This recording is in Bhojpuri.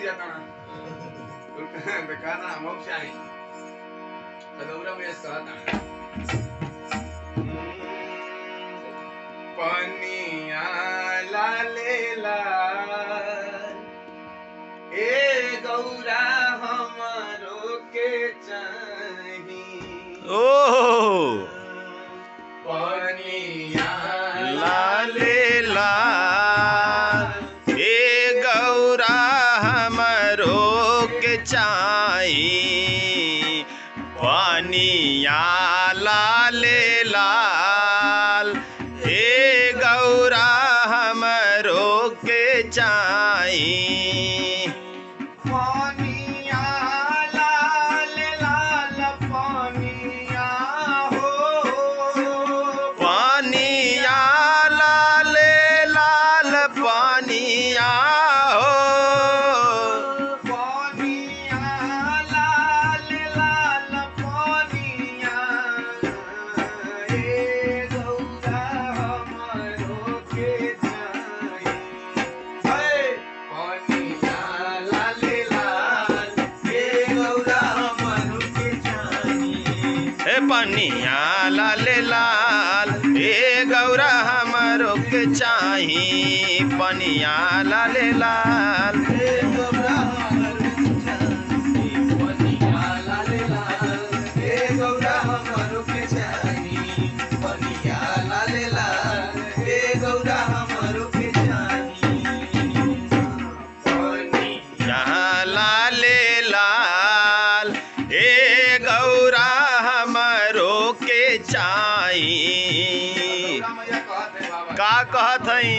जाता ना बेकार ना मोक्ष आई गौरा में कहता पनिया लाले लाल ए गौरा हमारो के चाही ओ पनिया लाले लाल ए गौरा हमरो के चाही पनिया लाले लाल ए गौरा हमरो के चाही पनिया लाल लाल पनिया हो पानिया लाले लाल पानिया हो पनिया लाल लाल पनिया ए गौरा हमरो के चाही पनिया लाल लाल ए गौरा हमरो के चाही हे पानिया लाले लाल ए गौरा हमरो के चाही पानिया लाले लाल ए गौरा हमरो के चाही पनिया लाल लाल ए गौरा हमरो के चाही पनिया लाल लाल ए गौरा हमरो के चाही पनिया यहाँ लाले लाल ए गौरा हमरो के चाही का कहत हई